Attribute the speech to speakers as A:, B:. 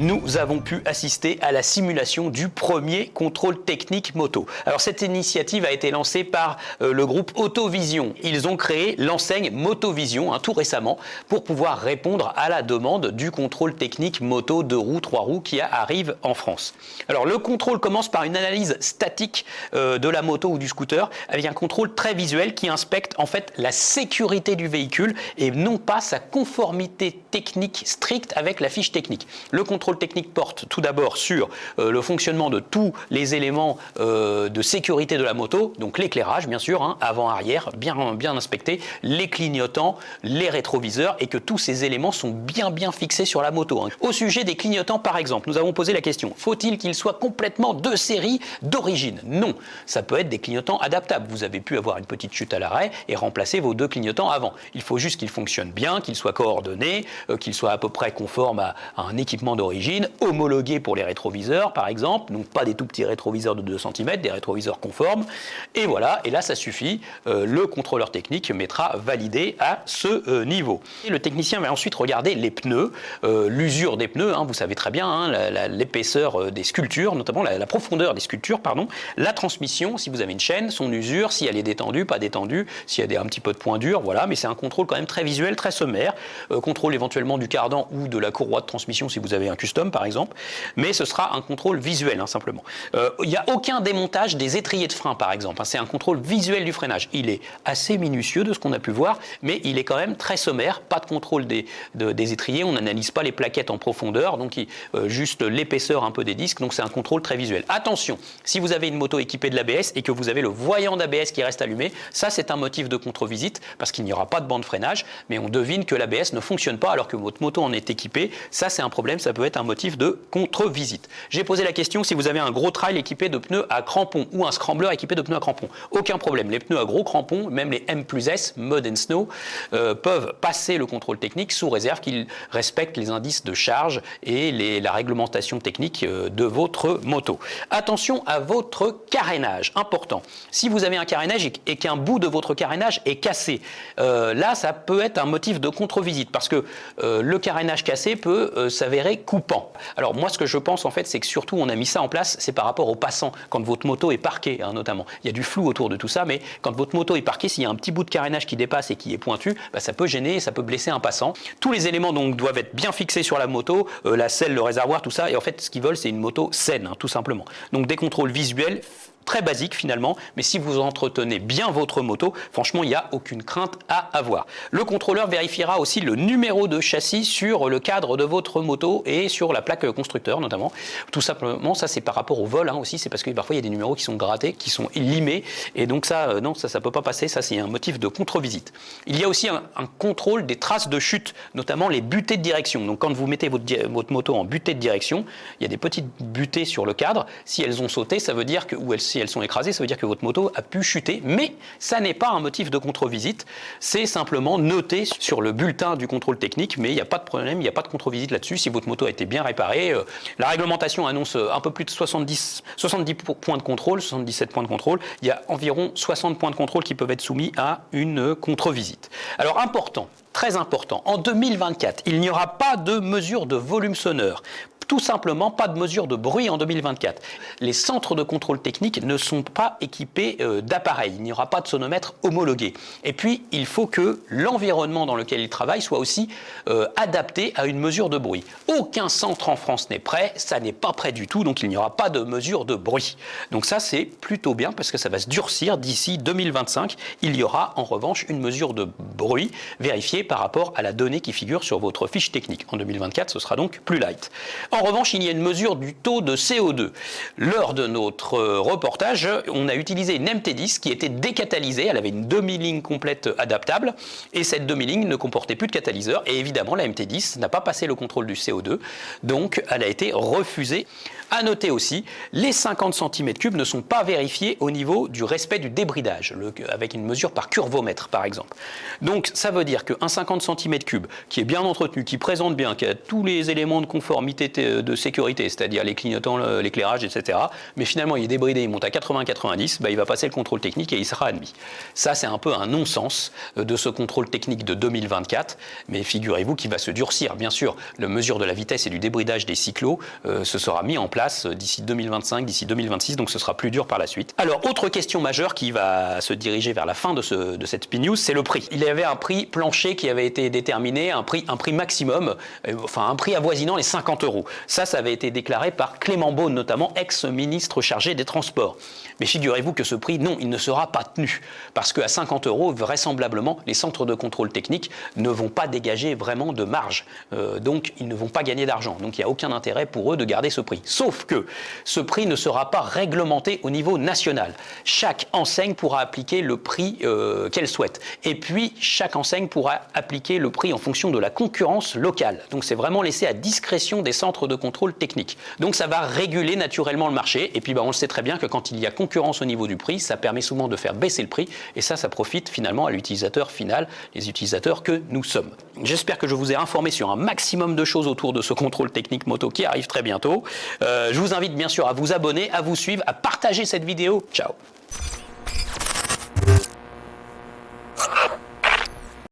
A: nous avons pu assister à la simulation du premier contrôle technique moto. Alors cette initiative a été lancée par le groupe Autovision. Ils ont créé l'enseigne Motovision tout récemment pour pouvoir répondre à la demande du contrôle technique moto 2 roues, 3 roues qui arrive en France. Alors le contrôle commence par une analyse statique de la moto ou du scooter avec un contrôle très visuel qui inspecte en fait la sécurité du véhicule et non pas sa conformité technique stricte avec la fiche technique. Le contrôle technique porte tout d'abord sur le fonctionnement de tous les éléments de sécurité de la moto, donc l'éclairage bien sûr, avant, arrière, bien inspecté, les clignotants, les rétroviseurs et que tous ces éléments sont bien fixés sur la moto. Au sujet des clignotants par exemple, nous avons posé la question, faut-il qu'ils soient complètement de série d'origine? Non, ça peut être des clignotants adaptables. Vous avez pu avoir une petite chute à l'arrêt et remplacer vos deux clignotants avant. Il faut juste qu'ils fonctionnent bien, qu'ils soient coordonnés, qu'ils soient à peu près conformes à un équipement d'origine, homologué pour les rétroviseurs par exemple, donc pas des tout petits rétroviseurs de 2 cm, des rétroviseurs conformes. Et voilà, et là ça suffit, le contrôleur technique mettra validé à ce niveau. Et le technicien va ensuite regarder les pneus, l'usure des pneus, vous savez très bien, l'épaisseur des sculptures, notamment la profondeur des sculptures, pardon, la transmission, si vous avez une chaîne, son usure, si elle est détendue, pas détendue, s'il y a un petit peu de points durs, voilà, mais c'est un contrôle quand même très visuel, très sommaire, contrôle éventuellement du cardan ou de la courroie de transmission si vous avez un custom par exemple, mais ce sera un contrôle visuel simplement. Il n'y a aucun démontage des étriers de frein par exemple, c'est un contrôle visuel du freinage. Il est assez minutieux de ce qu'on a pu voir, mais il est quand même très sommaire, pas de contrôle des étriers, on n'analyse pas les plaquettes en profondeur, donc juste l'épaisseur un peu des disques, donc c'est un contrôle très visuel. Attention, si vous avez une moto équipée de l'ABS et que vous avez le voyant d'ABS qui reste allumé, ça c'est un motif de contre-visite parce qu'il n'y aura pas de bande freinage, mais on devine que l'ABS ne fonctionne pas alors que votre moto en est équipée, ça c'est un problème, ça peut être un motif de contre-visite. J'ai posé la question si vous avez un gros trail équipé de pneus à crampons ou un scrambler équipé de pneus à crampons. Aucun problème, les pneus à gros crampons, même les M+S, Mud and Snow, peuvent passer le contrôle technique sous réserve qu'ils respectent les indices de charge et la réglementation technique de votre moto. Attention à votre carénage, important. Si vous avez un carénage et qu'un bout de votre carénage est cassé, là ça peut être un motif de contre-visite parce que le carénage cassé peut s'avérer coupant. Alors moi ce que je pense en fait c'est que surtout on a mis ça en place, c'est par rapport aux passants, quand votre moto est parquée notamment. Il y a du flou autour de tout ça, mais quand votre moto est parquée, s'il y a un petit bout de carénage qui dépasse et qui est pointu, ça peut gêner, ça peut blesser un passant. Tous les éléments donc doivent être bien fixés sur la moto, la selle, le réservoir, tout ça, et en fait ce qu'ils veulent c'est une moto saine, tout simplement. Donc des contrôles visuels très basique finalement, mais si vous entretenez bien votre moto, franchement, il n'y a aucune crainte à avoir. Le contrôleur vérifiera aussi le numéro de châssis sur le cadre de votre moto et sur la plaque constructeur notamment. Tout simplement, ça c'est par rapport au vol aussi, c'est parce que parfois il y a des numéros qui sont grattés, qui sont limés, et donc ça, non, ça peut pas passer, ça c'est un motif de contre-visite. Il y a aussi un contrôle des traces de chute, notamment les butées de direction. Donc quand vous mettez votre moto en butée de direction, il y a des petites butées sur le cadre, si elles ont sauté, ça veut dire que, si elles sont écrasées, ça veut dire que votre moto a pu chuter, mais ça n'est pas un motif de contre-visite, c'est simplement noté sur le bulletin du contrôle technique, mais il n'y a pas de problème, il n'y a pas de contre-visite là-dessus, si votre moto a été bien réparée. La réglementation annonce un peu plus de 70 points de contrôle, 77 points de contrôle, il y a environ 60 points de contrôle qui peuvent être soumis à une contre-visite. Alors important, très important, en 2024, il n'y aura pas de mesure de volume sonore. Tout simplement, pas de mesure de bruit en 2024. Les centres de contrôle technique ne sont pas équipés d'appareils. Il n'y aura pas de sonomètre homologué. Et puis, il faut que l'environnement dans lequel ils travaillent soit aussi adapté à une mesure de bruit. Aucun centre en France n'est prêt, ça n'est pas prêt du tout, donc il n'y aura pas de mesure de bruit. Donc ça, c'est plutôt bien parce que ça va se durcir d'ici 2025. Il y aura en revanche une mesure de bruit vérifiée par rapport à la donnée qui figure sur votre fiche technique. En 2024, ce sera donc plus light. En revanche, il y a une mesure du taux de CO2. Lors de notre reportage, on a utilisé une MT10 qui était décatalysée. Elle avait une demi-ligne complète adaptable et cette demi-ligne ne comportait plus de catalyseur. Et évidemment, la MT10 n'a pas passé le contrôle du CO2, donc elle a été refusée. À noter aussi, les 50 cm3 ne sont pas vérifiés au niveau du respect du débridage, avec une mesure par curvomètre par exemple. Donc ça veut dire qu'un 50 cm3 qui est bien entretenu, qui présente bien, qui a tous les éléments de conformité de sécurité, c'est-à-dire les clignotants, l'éclairage, etc. Mais finalement, il est débridé, il monte à 80-90, il va passer le contrôle technique et il sera admis. Ça, c'est un peu un non-sens de ce contrôle technique de 2024, mais figurez-vous qu'il va se durcir. Bien sûr, la mesure de la vitesse et du débridage des cyclos se sera mis en place d'ici 2025, d'ici 2026, donc ce sera plus dur par la suite. Alors, autre question majeure qui va se diriger vers la fin de cette Spin News, c'est le prix. Il y avait un prix plancher qui avait été déterminé, un prix maximum, enfin un prix avoisinant les 50 €. Ça avait été déclaré par Clément Beaune, notamment ex-ministre chargé des Transports. Mais figurez-vous que ce prix, non, il ne sera pas tenu. Parce qu'à 50 €, vraisemblablement, les centres de contrôle technique ne vont pas dégager vraiment de marge. Donc, ils ne vont pas gagner d'argent. Donc, il n'y a aucun intérêt pour eux de garder ce prix. Sauf que ce prix ne sera pas réglementé au niveau national. Chaque enseigne pourra appliquer le prix qu'elle souhaite. Et puis, chaque enseigne pourra appliquer le prix en fonction de la concurrence locale. Donc, c'est vraiment laissé à discrétion des centres de contrôle technique. Donc, ça va réguler naturellement le marché. Et puis, on le sait très bien que quand il y a concurrence au niveau du prix, ça permet souvent de faire baisser le prix. Et ça profite finalement à l'utilisateur final, les utilisateurs que nous sommes. J'espère que je vous ai informé sur un maximum de choses autour de ce contrôle technique moto qui arrive très bientôt. Je vous invite bien sûr à vous abonner, à vous suivre, à partager cette vidéo. Ciao!